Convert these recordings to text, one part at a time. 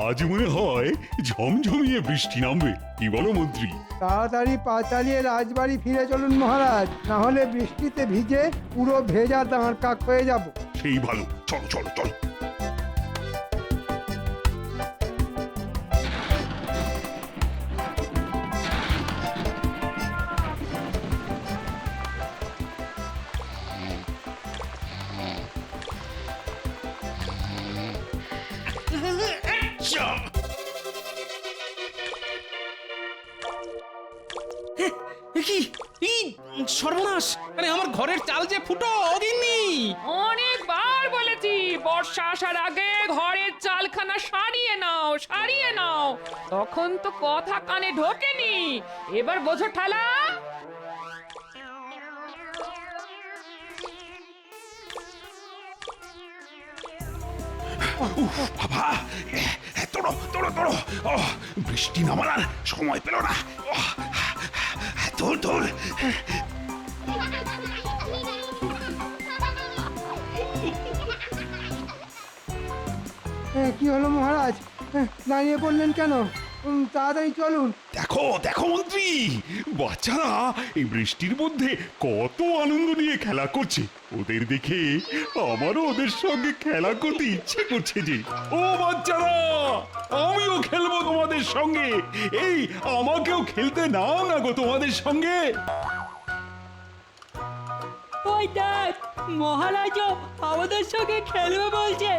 আজ মনে হয় ঝমঝমিয়ে বৃষ্টি নামবে। কি বলো মন্ত্রী? তাড়াতাড়ি পা চালিয়ে রাজবাড়ি ফিরে চলুন মহারাজ, না হলে বৃষ্টিতে ভিজে পুরো ভেজা দাঁড় কাক হয়ে যাব। সেই ভালো, চলো চলো চলো। কি এই সর্বনাশ! আরে আমার ঘরের চাল যে ফুটো অগিন্নি। অনেকবার বলেছি বর্ষা আসার আগে ঘরের চালখানা সারিয়ে নাও, সারিয়ে নাও। তখন তো কথা কানে ঢোকেনি। এবার বোঝো ঠালা। বাবা, তোড়ো তোড়ো তোড়ো। বৃষ্টি নামার আর সময় পেল না। তোর তোর। কি হলো মহারাজ, দাঁড়িয়ে পড়লেন কেন? তাড়াতাড়ি চলুন। দেখো দেখো মন্ত্রী, বাচ্চারা এই বৃষ্টির মধ্যে কত আনন্দ নিয়ে খেলা করছে। ওদের দেখে আমারও ওদের সঙ্গে খেলা করতে ইচ্ছে করছে যে। ও বাচ্চারা, আমিও খেলবো তোমাদের সঙ্গে। এই আমাকেও খেলতে নাও না গো তোমাদের সঙ্গে। ওই দেখ, মহারাজও আমাদের সঙ্গে খেলবে বলছে।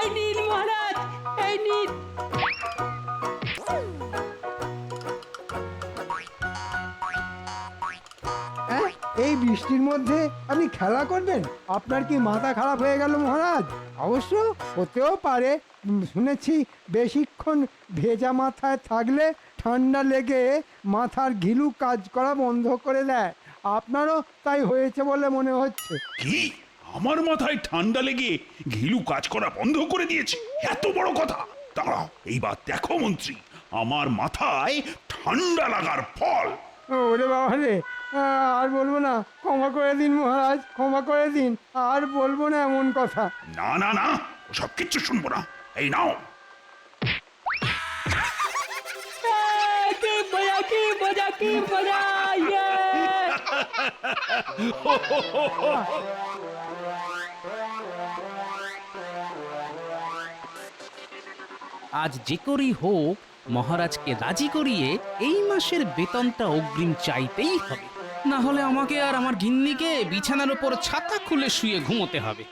এই নিন মহারাজ, এই নিন। এই বৃষ্টির মধ্যে আপনি খেলা করবেন? আপনার কি মাথা খারাপ হয়ে গেল মহারাজ? অবশ্য হতেও পারে। শুনেছি বেশিক্ষণ ভেজা মাথায় থাকলে ঠান্ডা লেগে মাথার ঘিলু কাজ করা বন্ধ করে দেয়। আপনারও তাই হয়েছে বলে মনে হচ্ছে। কি? আমার মাথায় ঠান্ডা লেগে ঘিলু কাজ করা বন্ধ করে দিয়েছে? এত বড় কথা! দাঁড়াও, এইবার দেখো মন্ত্রী, আমার মাথায় ঠান্ডা লাগার ফল। ওরে বাবা রে, আর বলবো না, ক্ষমা করে দিন মহারাজ, ক্ষমা করে দিন। আর বলবো না এমন কথা। না না না, সব কিচ্ছু শুনবো না। এই নাও। কি মজা, কি মজা, কি মজা! ইয়ে! আজ যে করেই হোক মহারাজকে রাজি করিয়ে এই মাসের বেতনটা অগ্রিম চাইতেই হবে, না হলে আমাকে আর আমার গিন্নিকে বিছানার উপর ছাতা খুলে শুয়ে ঘুমোতে হবে।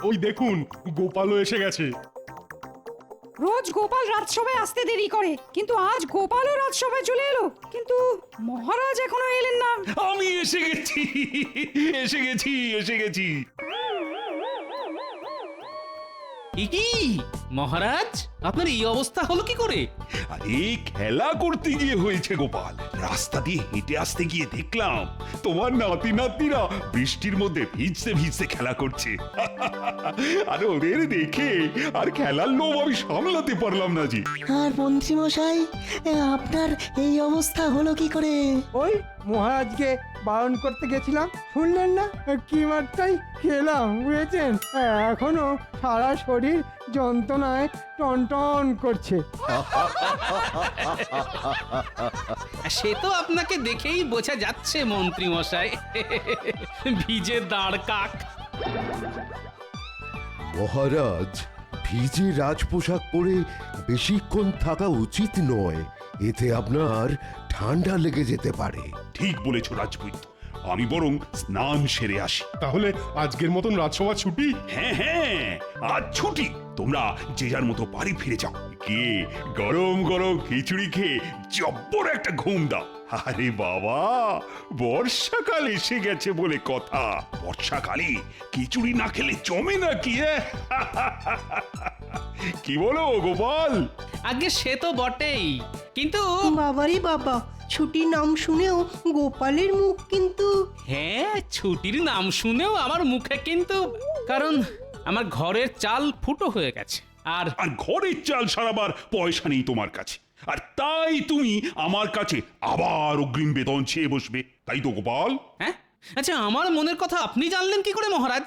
ওই দেখুন, গোপালও এসে গেছে। রোজ গোপাল রাজসভায় আসতে দেরি করে, কিন্তু আজ গোপালও রাজসভায় চলে এলো, কিন্তু মহারাজ এখনো এলেন না। আমি এসে গেছি, এসে গেছি, এসে গেছি। কি মহারাজ, আপনার এই অবস্থা হলো কি করে? আরে খেলা করতে গিয়ে হয়েছে গোপাল। রাস্তা দিয়ে হেঁটে আসতে গিয়ে দেখলাম তোমার নাতি নাতনিরা বৃষ্টির মধ্যে ভিজতে ভিজতে খেলা করছে। আর ওদের দেখে আর খেলার লোভ আমি সামলাতে পারলাম না জি। আর মন্ত্রী মশাই, আপনার এই অবস্থা হলো কি করে? ওই মহারাজকে বারণ করতে গেছিলাম, শুনলেন না? কি মারটাই খেলাম, বুঝেছেন? এখনো সারা শরীর যন্ত্রণায় টনটন করছে। সে তো আপনাকে দেখেই বোঝা যাচ্ছে মন্ত্রী মশাই, ভিজে দাঁড় কাক। মহারাজ, ভিজে রাজপোশাক পরে বেশিক্ষণ থাকা উচিত নয়। এতে আপনার ঠান্ডা লেগে যেতে পারে। ঠিক বলেছ রাজবৈদ্য, আমি বরং স্নান সেরে আসি। তাহলে আজকের মতন রাজসভা ছুটি? হ্যাঁ হ্যাঁ, আজ ছুটি। তোমরা যে যার মতো বাড়ি ফিরে যাও। কে গরম গরম খিচুড়ি খেয়ে জব্বর একটা ঘুম দাও। আরে বাবা, বর্ষাকাল এসে গেছে বলে কথা। বর্ষাকালে খিচুড়ি না খেলে জমে না কি? কি বলো গোপাল? আগে সে তো বটেই, কিন্তু বাবারই বাবা, ছুটির নাম শুনেও গোপালের মুখ কিন্তু। হ্যাঁ, ছুটির নাম শুনেও আমার মুখে কিন্তু, কারণ আমার ঘরের চাল ফুটো হয়ে গেছে। আর ঘরের চাল সারাবার পয়সা নেই তোমার কাছে। আর তাই তুমি আমার কাছে আবার অগ্রিম বেতন চেয়ে বসবে, তাই তো গোপাল? হ্যাঁ, আচ্ছা আমার মনের কথা আপনি জানলেন কি করে মহারাজ?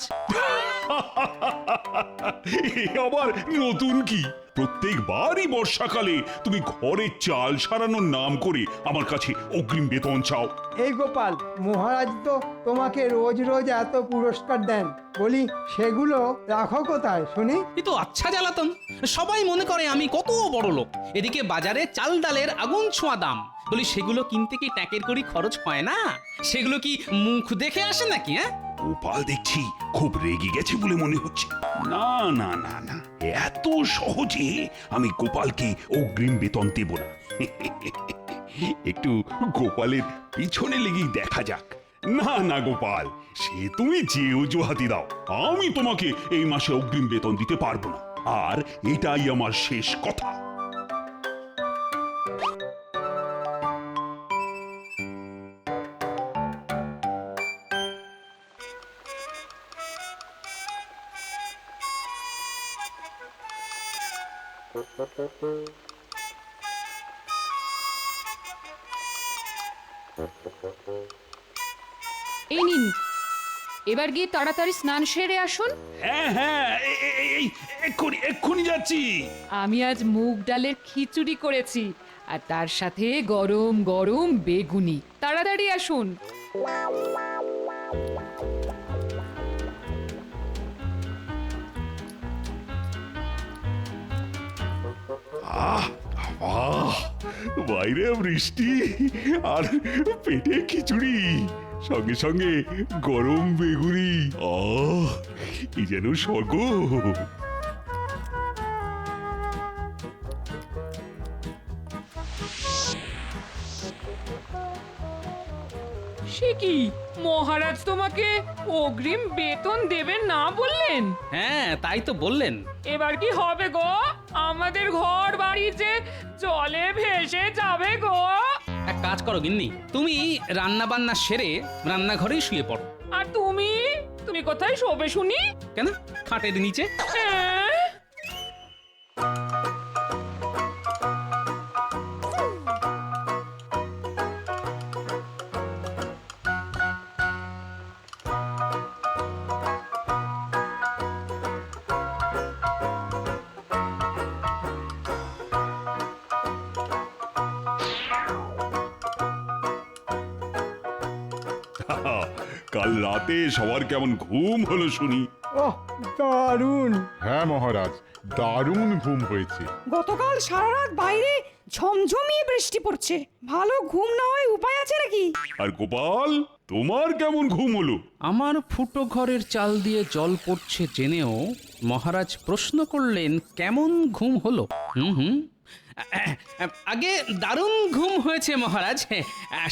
এ আবার নতুন কি? প্রত্যেকবারই বর্ষাকালে তুমি ঘরের চাল সারানোর নাম করে আমার কাছে অগ্রিম বেতন চাও। এই গোপাল, মহারাজ তো তোমাকে রোজ রোজ এত পুরস্কার দেন, বলি সেগুলো রাখো কোথায় শুনি? এ তো আচ্ছা জ্বালাতন, সবাই মনে করে আমি কত বড় লোক। এদিকে বাজারে চাল ডালের আগুন ছোঁয়া দাম, বলি সেগুলো কিনতে কি ট্যাকের করি খরচ হয় না? সেগুলো কি মুখ দেখে আসে নাকি? হ্যাঁ, গোপাল দেখছি খুব রেগে গেছে বলে মনে হচ্ছে। না না না না, এত সহজে আমি গোপালকে অগ্রিম বেতন দেব না। একটু গোপালের পিছনে লেগেই দেখা যাক। না না গোপাল, সে তুমি যে অজুহাতি দাও, আমি তোমাকে এই মাসে অগ্রিম বেতন দিতে পারবো না, আর এটাই আমার শেষ কথা। এই নিন, এবার গিয়ে তাড়াতাড়ি স্নান সেরে আসুন। হ্যাঁ হ্যাঁ, এক্ষুনি যাচ্ছি। আমি আজ মুগ ডালের খিচুড়ি করেছি, আর তার সাথে গরম গরম বেগুনি। তাড়াতাড়ি আসুন। আহ আহ, বাইরে বৃষ্টি আর পেটে খিচুড়ি, সঙ্গে সঙ্গে গরম বেগুনি। আহ, কি যেন স্বর্গ। সে কি, মহারাজ তোমাকে অগ্রিম বেতন দেবেন না বললেন? হ্যাঁ তাই তো বললেন। এবার কি হবে গো? আমাদের ঘর বাড়ি যে জলে ভেসে যাবে গো। এক কাজ করো গিন্নি, তুমি রান্না বান্না সেরে রান্নাঘরেই শুয়ে পড়ো। আর তুমি তুমি কোথায় শোবে শুনি? কেন, খাটের নিচে। হ্যাঁ? কাল রাতে সবার কেমন ঘুম হলো শুনি? ওহ, দারুণ! হ্যাঁ মহারাজ, দারুণ ঘুম হয়েছে। গতকাল সারা রাত বাইরে ঝমঝমিয়ে বৃষ্টি পড়ছে, ভালো ঘুম না হয় উপায় আছে নাকি? আর গোপাল, তোমার কেমন ঘুম হলো? আমার ফুটো ঘরের চাল দিয়ে জল পড়ছে জেনেও মহারাজ প্রশ্ন করলেন কেমন ঘুম হলো। হুম, আগে দারুণ ঘুম হয়েছে মহারাজ।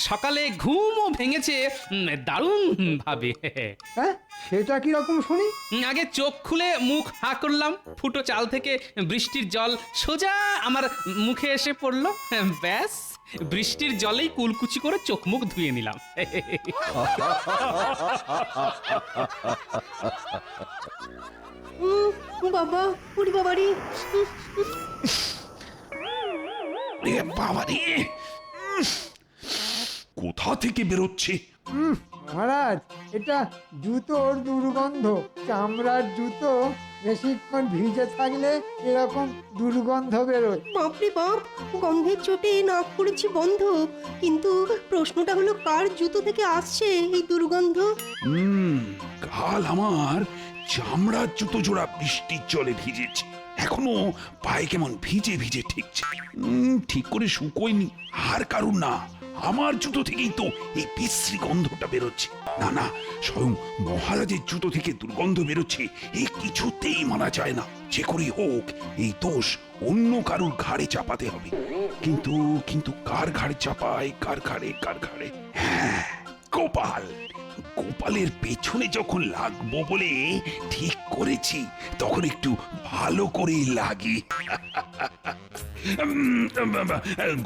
সকালে ঘুমও ভেঙেছে দারুণ ভাবে। হ্যাঁ, সেটা কি রকম শুনি? আগে চোখ খুলে মুখ হা করলাম, ফুটো চাল থেকে বৃষ্টির জল সোজা আমার মুখে এসে পড়লো। ব্যাস, বৃষ্টির জলেই কুলকুচি করে চোখ মুখ ধুয়ে নিলাম। বাবা, উড়ি বাবারি। বাবারে, কোথা থেকে বেরোচ্ছে? মহারাজ, এটা জুতোর দুর্গন্ধ। চামড়ার জুতো বেশিক্ষণ ভিজে থাকলে এরকম দুর্গন্ধ বেরোয়। বাপরে বাপ, গন্ধের চোটে নাক করেছি বন্ধ। কিন্তু প্রশ্নটা হলো, কার জুতো থেকে আসছে এই দুর্গন্ধ? কাল আমার চামড়ার জুতো জোড়া বৃষ্টির জলে ভিজেছে, এখনো পায়ে কেমন ভিজে ভিজে ঠেকছে। ঠিক করে শুকোয়নি। আর কারণ না, আমার জুতো থেকেই তো এই বিশ্রী গন্ধটা বেরোচ্ছে। না না, স্বয়ং মহারাজের জুতো থেকে দুর্গন্ধ বেরোচ্ছে, এই কিছুতেই মানা যায় না। যে করেই হোক এই দোষ অন্য কারুর ঘাড়ে চাপাতে হবে। কিন্তু কিন্তু কার ঘাড়ে চাপায়, কার ঘাড়ে? হ্যাঁ, গোপাল। গোপালের পেছনে যখন লাগবো বলে ঠিক করেছি, তখন একটু ভালো করে লাগি।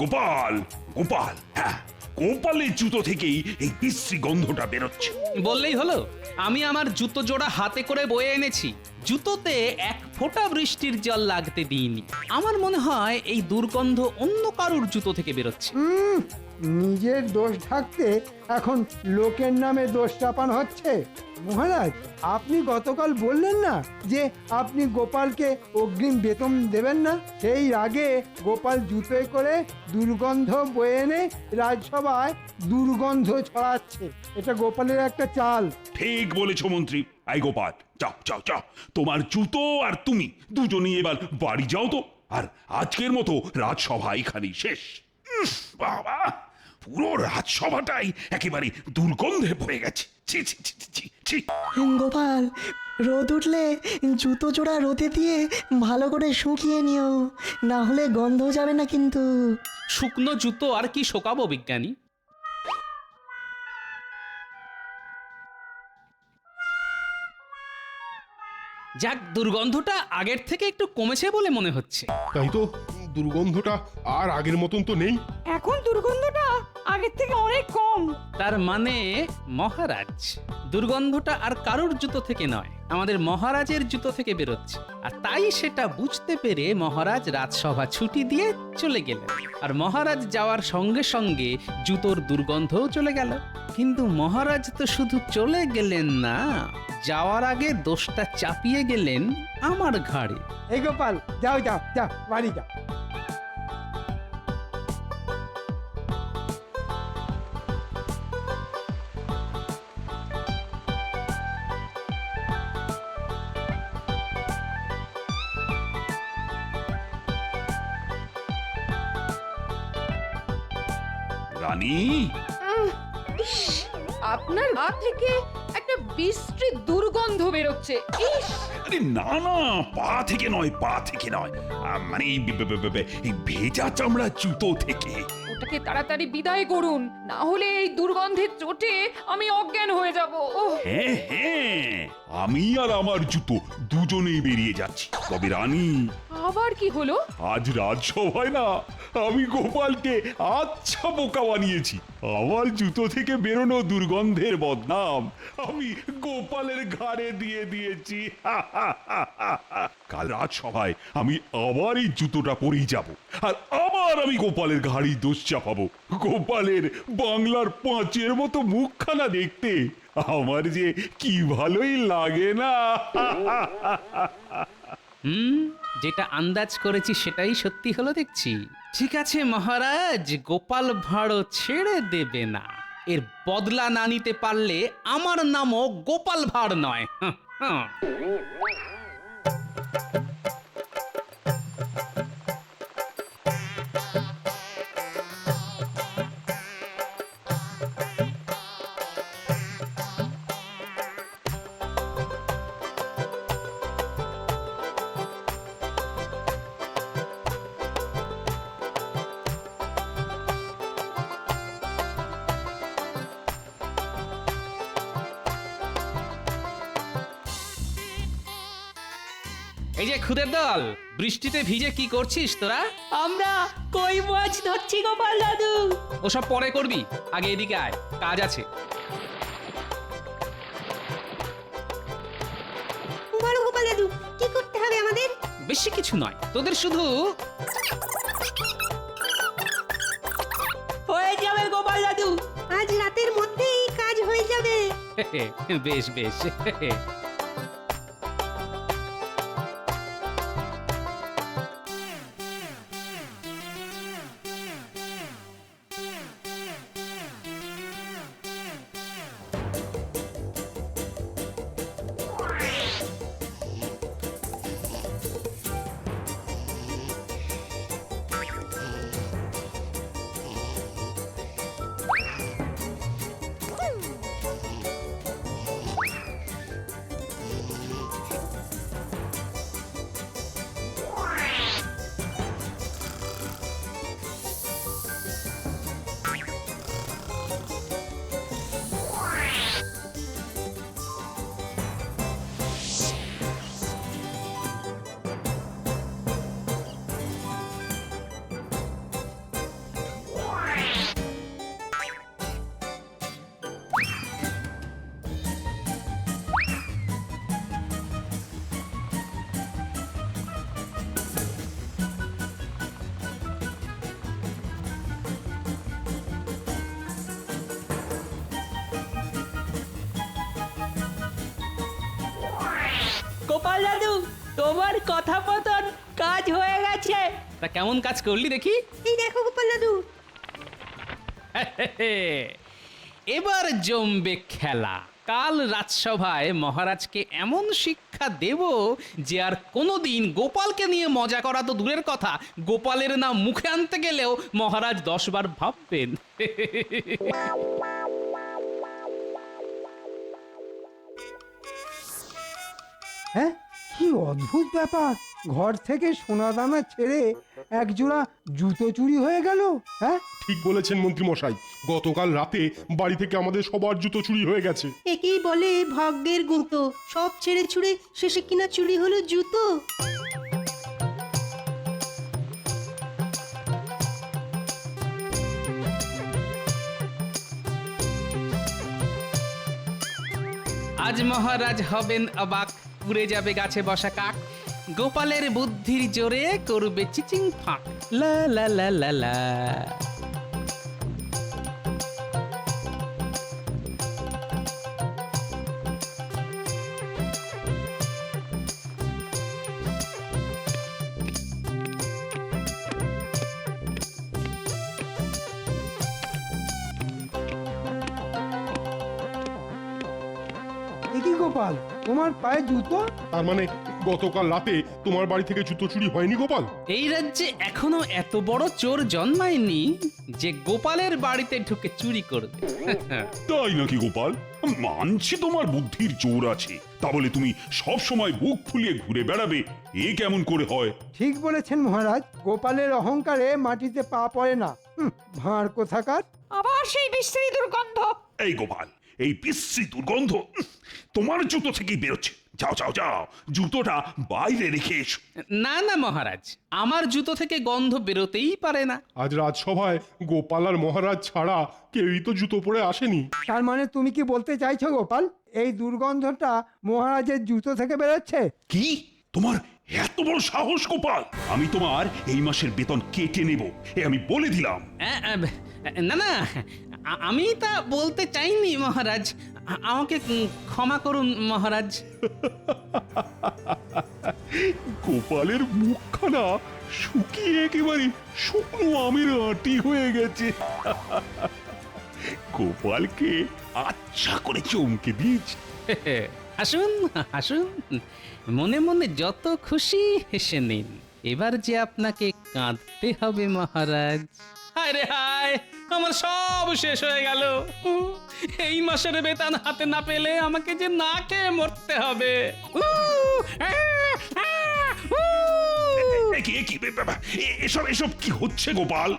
গোপাল, হ্যাঁ, গোপালের জুতো থেকেই এই বিশ্রী গন্ধটা বেরোচ্ছে। বললেই হলো, আমি আমার জুতো জোড়া হাতে করে বয়ে এনেছি। জুতোতে এক ফোঁটা বৃষ্টির জল লাগতে দিইনি। আমার মনে হয় এই দুর্গন্ধ অন্য কারুর জুতো থেকে বেরোচ্ছে। নিজের দোষ ঢাকতে এখন লোকের নামে দোষ চাপানো হচ্ছে। মহারাজ, আপনি গতকাল বললেন না যে আপনি গোপালকে অগ্রিম বেতন দেবেন না? সেই আগে গোপাল জুতোয় করে দুর্গন্ধ বয়ে এনে রাজসভায় দুর্গন্ধ ছড়াচ্ছে। এটা গোপালের একটা চাল। ঠিক বলেছ মন্ত্রী। আই গোপাল, যাও যাও যাও, তোমার জুতো আর তুমি দুজনেই এবার বাড়ি যাও তো। আর আজকের মতো রাজসভা এখানেই শেষ। বাবা, পুরো রাজসভাটাই একেবারে দুর্গন্ধে ভরে গেছে। ছি ছি ছি ছি ছি। গোপাল, রোদ উঠলে জুতো জোড়া রোদে দিয়ে ভালো করে শুকিয়ে নিও, না হলে গন্ধ যাবে না কিন্তু। শুকনো জুতো আর কি শোকাবো বিজ্ঞানী? যাক, দুর্গন্ধটা আগের থেকে একটু কমেছে বলে মনে হচ্ছে। তাই তো, দুর্গন্ধটা আর আগের মতন তো নেই। এখন দুর্গন্ধটা আগের থেকে অনেক কম। তার মানে মহারাজ, দুর্গন্ধটা আর কারুর জুতো থেকে নয়, আমাদের মহারাজের জুতো থেকে বেরোচ্ছে। আর তাই সেটা বুঝতে পেরে মহারাজ রাজসভা ছুটি দিয়ে চলে গেলেন। আর মহারাজ যাওয়ার সঙ্গে সঙ্গে জুতোর দুর্গন্ধও চলে গেল। কিন্তু মহারাজ তো শুধু চলে গেলেন না, যাওয়ার আগে দোষটা চাপিয়ে গেলেন আমার ঘাড়ে। এই গোপাল, যাও যাও যাও, বাড়ি যাও। রানী, ইস, আপনার গা থেকে একটা বিশ্রী দুর্গন্ধ বেরোচ্ছে। ইস, আরে না না, পা থেকে নয়, পা থেকে নয়, মানে এই ভেজা চামড়া জুতো থেকে। ওটাকে তাড়াতাড়ি বিদায় করুন, না হলে এই দুর্গন্ধের চোটে আমি অজ্ঞান হয়ে যাব। ওহ, হ্যাঁ হ্যাঁ, আমি আর আমার জুতো দুজনেই বেরিয়ে যাচ্ছি। তবে রানী, আবার কি হলো? আজ রাজসভায় না আমি গোপালকে আচ্ছা বোকা বানিয়েছি। আমার জুতো থেকে বেরোনো দুর্গন্ধের বদনাম আমি গোপালের ঘাড়ে দিয়ে দিয়েছি। কাল রাজসভায় আমি আবার এই জুতোটা পরেই যাব, আর আবার আমি গোপালের ঘাড়ি দোষ চাপাবো। গোপালের বাংলার পাঁচের মতো মুখখানা দেখতে আমার যে কি ভালোই লাগে না। যেটা আন্দাজ করেছি সেটাই সত্যি হলো দেখছি। ঠিক আছে মহারাজ, গোপাল ভাঁড়ও ছেড়ে দেবে না। এর বদলা না নিতে পারলে আমার নামও গোপাল ভাঁড় নয়। এই যে খুদের দল, বৃষ্টিতে ভিজে কি করছিস তোরা? আমরা কই মাছ ধরছি গোপাল দাদু। ওসব পরে করবি, আগে এদিকে আয়, কাজ আছে। বলো গোপাল দাদু, কি করতে হবে আমাদের? বেশি কিছু নয়, তোদের শুধু হয়ে যাবে গোপাল দাদু। আজ রাতের মধ্যেই কাজ হয়ে যাবে। বেশ বেশ। গোপাল দাদু তোমার কথা মতন কাজ হয়ে গেছে। তা কেমন কাজ করলি দেখি? এই দেখো গোপাল দাদু। এবার জমবে খেলা। কাল রাজসভায় মহারাজকে এমন শিক্ষা দেব যে আর কোনোদিন গোপালকে নিয়ে মজা করা তো দূরের কথা, গোপালের নাম মুখে আনতে গেলেও মহারাজ 10 বার ভাববেন। হ্যাঁ, কি অদ্ভুত ব্যাপার! ঘর থেকে সোনা দানা ছেড়ে একজোড়া জুতো চুরি হয়ে গেল। হ্যাঁ, ঠিক বলেছেন মন্ত্রী মশাই, গতকাল রাতে বাড়ি থেকে আমাদের সবার জুতো চুরি হয়ে গেছে। একেই বলে ভাগ্যের গুঁতো, সব ছেড়ে ছুড়ে শেষে কিনা চুরি হলো জুতো। আজ মহারাজ হবেন অবাক, উড়ে যাবে গাছে বসা কাক, গোপালের বুদ্ধির জোরে করবে চিচিং ফাঁক। লা লা লা লা লা। এ কি গোপাল, তোমার পায়ে জুতো? তার মানে গতকাল রাতে তোমার বাড়ি থেকে জুতো চুরি হয়নি গোপাল? এই রাজ্যে এখনো এত বড় চোর জন্মায়নি যে গোপালের বাড়িতে ঢুকে চুরি করবে। তাই নাকি গোপাল? মানছি তোমার বুদ্ধির জোর আছে, তা বলে তুমি সব সময় বুক ফুলিয়ে ঘুরে বেড়াবে, এ কেমন করে হয়? ঠিক বলেছেন মহারাজ, গোপালের অহংকারে মাটিতে পা পড়ে না। ভাঁড় কোথাকার! আবার সেই বিশ্রী দুর্গন্ধ। এই গোপাল, এই বিশ্রী দুর্গন্ধ তোমার জুতো থেকেই বেরোচ্ছে। যাও যাও যাও, জুতোটা বাইরে রেখে এসো। না না মহারাজ, আমার জুতো থেকে গন্ধ বেরোতেই পারে না। আজ রাজসভায় গোপাল আর মহারাজ ছাড়া কেউই তো জুতো পরে আসেনি। তার মানে তুমি কি বলতে চাইছো গোপাল, এই দুর্গন্ধটা মহারাজের জুতো থেকে বেরোচ্ছে? কি তোমার এত বড় সাহস গোপাল? আমি তোমার এই মাসের বেতন কেটে নেব, এ আমি বলে দিলাম। না না, আমি তা বলতে চাইনি মহারাজ, আমাকে ক্ষমা করুন মহারাজ। গোপালের মুখখানা শুকিয়ে একেবারে শুকনো আমের আটি হয়ে গেছে। গোপালকে আচ্ছা করে চমকে দিয়েছি। আসুন আসুন, মনে মনে যত খুশি হেসে নিন। এবার যে আপনাকে কাঁদতে হবে মহারাজ। হায় রে হায়, আমার সব শেষ হয়ে গেল। এই মাসের বেতন হাতে না পেলে আমাকে যে না খেয়ে মরতে হবে। এসব এসব কি হচ্ছে গোপাল?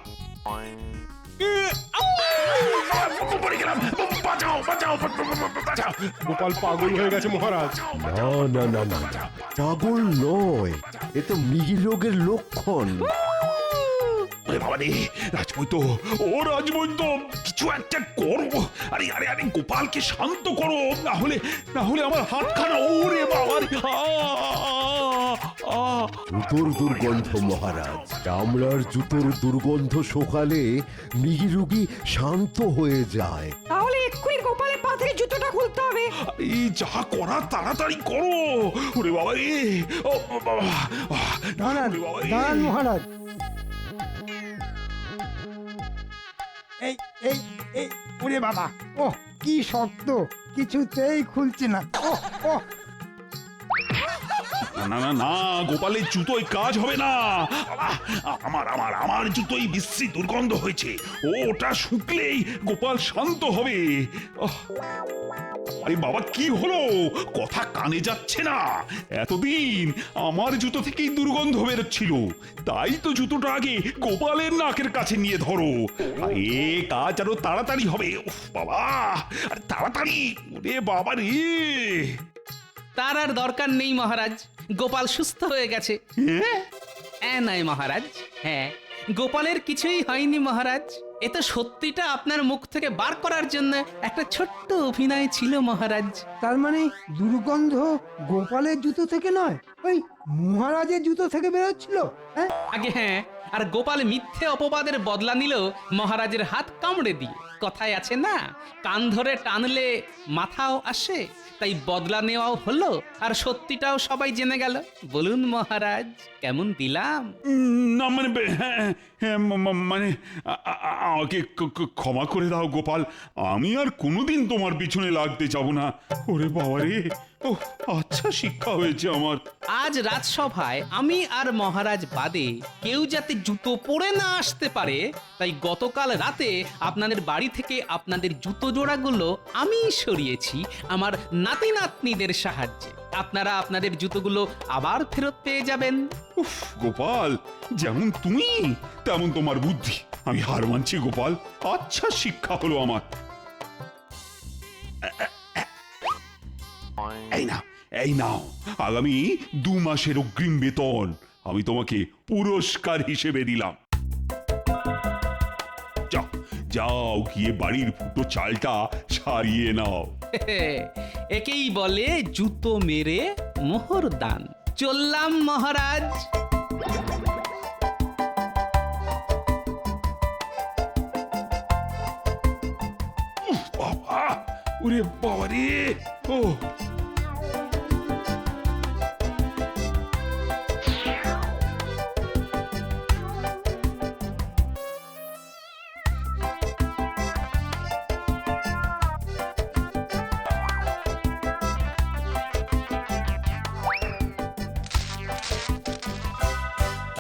গোপাল পাগল হয়ে গেছে মহারাজ। না না না না না, পাগল নয়, এ তো মৃগী রোগের লক্ষণ। রাজবৈদ্য, ও রাজবৈদ্য, কিছু একটা করো। আরে আরে আরে, গোপালকে শান্ত করো, না হলে আমার হাতখানা, ওরে বাবা! জুতোর দুর্গন্ধ মহারাজ, চামড়ার জুতোর দুর্গন্ধ শোকালে মৃগী রোগী শান্ত হয়ে যায়। তাহলে এক্ষুনি গোপালের পা থেকে জুতোটা খুলতে হবে। এই যা করা তাড়াতাড়ি করো। ওরে বাবা রে, ও বাবা! দাঁড়ান দাঁড়ান মহারাজ, এই এই এই, ওরে বাবা, ও কি শক্ত, কিছুতেই খুলছে না। ও ও, না না না, গোপালের জুতোয় কাজ হবে না। আমার জুতোই বিশ্রী দুর্গন্ধ হয়েছে, ওটা শুকলেই গোপাল শান্ত হবে। আরে বাবা, কি হলো? কথা কানে যাচ্ছে না। এতদিন আমার জুতো থেকেই দুর্গন্ধ বেরোচ্ছিল, তাই তো জুতোটা আগে গোপালের নাকের কাছে নিয়ে ধরো। আরে কাজ আরো তাড়াতাড়ি হবে। উফ বাবা, আরে তাড়াতাড়ি, ওরে বাবা রে! তার আর দরকার নেই মহারাজ, গোপাল সুস্থ হয়ে গেছে। হ্যাঁ নয় মহারাজ, হ্যাঁ, গোপালের কিছুই হয়নি মহারাজ। এ তো সত্যিটা আপনার মুখ থেকে বার করার জন্য একটা ছোট্ট অভিনয় ছিল মহারাজ। তার মানে দুর্গন্ধ গোপালের জুতো থেকে নয়, ওই মহারাজের জুতো থেকে বেরোচ্ছিল। হ্যাঁ, আগে হ্যাঁ, আর গোপাল মিথ্যে অপবাদের বদলা নিল মহারাজের হাত কামড়ে দিয়ে। কথায় আছে না, কান ধরে টানলে মাথাও আসে, তাই বদলা নেওয়াও হলো আর সত্যিটাও সবাই জেনে গেল। বলুন মহারাজ, কেমন দিলাম? না মানে মানে আমাকে ক্ষমা করে দাও গোপাল, আমি আর কোনোদিন তোমার পিছনে লাগতে যাব না। ওরে বাবা রে, ও আচ্ছা শিক্ষা হয়েছে আমার। আজ রাজসভায় আমি আর মহারাজ বাদে কেউ যাতে জুতো পরে না আসতে পারে, তাই গতকাল রাতে আপনাদের বাড়ি থেকে আপনাদের জুতো জোড়াগুলো আমি সরিয়েছি আমার নাতি নাতনিদের সাহায্যে। আপনারা আপনাদের জুতোগুলো আবার ফেরত পেয়ে যাবেন। উফ গোপাল, যেমন তুমি তেমন তোমার বুদ্ধি। আমি হার মানছি গোপাল, আচ্ছা শিক্ষা হলো আমার। এই নাও আগামী 2 মাসের অগ্রিম বেতন আমি তোমাকে পুরস্কার হিসেবে দিলাম। যাও যাও, গিয়ে বাড়ির ফুটো চালটা সারিয়ে নাও। একেই বলে জুতো মেরে মোহর দান। চললাম মহারাজ। বাবা, ওরে বাবা রে, ও